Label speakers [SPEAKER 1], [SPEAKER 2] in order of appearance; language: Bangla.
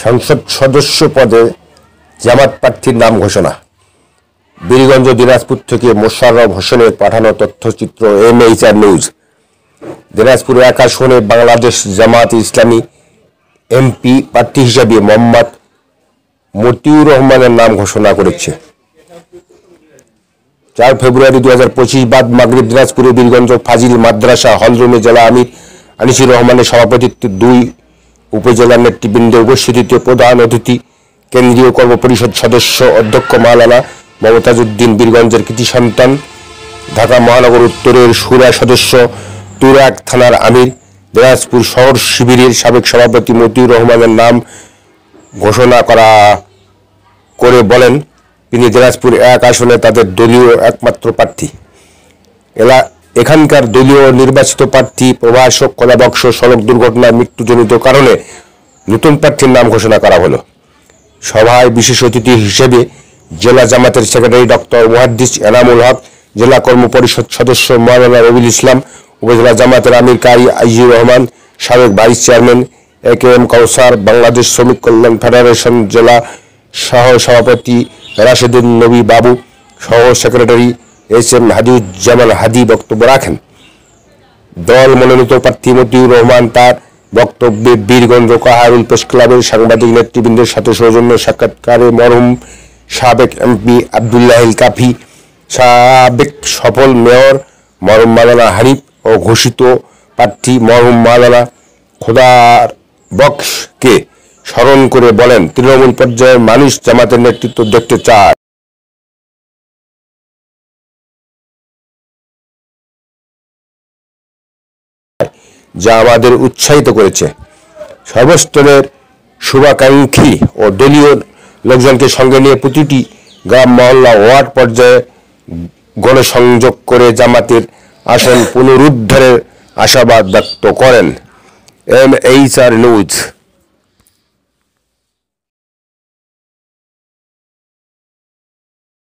[SPEAKER 1] সংসদ সদস্য পদে জামাত প্রার্থীর নাম ঘোষণা। বীরগঞ্জ দিনাজপুর থেকে মোশাররফ হোসেনের পাঠানো তথ্যচিত্র MHR নিউজ। দিনাজপুর 1 আসনে বাংলাদেশ জামাত ইসলামী MP প্রার্থী হিসাবে মোহাম্মদ মতিউর রহমানের নাম ঘোষণা করেছে। 4 ফেব্রুয়ারি 2025 বাদ মাগরিব দিনাজপুরের বীরগঞ্জ ফাজিল মাদ্রাসা হলরুমে জেলা আমির আনিসুর রহমানের সভাপতিত্বে 2 উপজেলার নেতৃবৃন্দের উপস্থিতিতে প্রধান অতিথি কেন্দ্রীয় কর্মপরিষদ সদস্য অধ্যক্ষ মাওলানা মমতাজ উদ্দিন, বীরগঞ্জের কৃতি সন্তান, ঢাকা মহানগর উত্তরের সুরা সদস্য, তুরাগ থানার আমির, দিনাজপুর শহর শিবিরের সাবেক সভাপতি মতিউর রহমানের নাম ঘোষণা করে বলেন তিনি দিনাজপুর 1 আসনে তাদের দলীয় একমাত্র প্রার্থী। এখানকার দলীয় নির্বাচিত প্রার্থী প্রভাষক কলাবক্স সড়ক দুর্ঘটনায় মৃত্যুজনিত কারণে নতুন প্রার্থীর নাম ঘোষণা করা হলো। সভায় বিশেষ অতিথি হিসেবে জেলা জামাতের সেক্রেটারি ডক্টর মুহাদ্দিস এনামুল হক, জেলা কর্ম পরিষদ সদস্য মাওলানা রবিউল ইসলাম, উপজেলা জামাতের আমির কারি আজিজুর রহমান, সাবেক ভাইস চেয়ারম্যান AKM কাউসার, বাংলাদেশ শ্রমিক কল্যাণ ফেডারেশন জেলা সহ সভাপতি রাশেদুন নবী বাবু, সহ সেক্রেটারি SM হাদিউজ্জামান হাদি বক্তব্য রাখেন। দল মনোনীত প্রার্থী মতিউর রহমান তার বক্তব্যে বীরগঞ্জ কাহারুল প্রেস ক্লাবের সাংবাদিক নেতৃবৃন্দের সাথে সৌজন্য সাক্ষাৎকারে মরহুম সাবেক MP আব্দুল্লাহিল কাফি, সাবেক সফল মেয়র মরহুম মাওলানা হানিফ ও ঘোষিত প্রার্থী মরহুম মাওলানা খোদার বক্সকে স্মরণ করে বলেন, তৃণমূল পর্যায়ের মানুষ জামাতের নেতৃত্ব দেখতে চায়, যা আমাদের উৎসাহিত করেছে। সর্বস্তরের শুভাকাঙ্ক্ষী ও দলীয় লোকজনকে সঙ্গে নিয়ে প্রতিটি গ্রাম, মহল্লা, ওয়ার্ড পর্যায়ে গণসংযোগ করে জামাতের আসন পুনরুদ্ধারের আশাবাদ ব্যক্ত করেন। MHR news.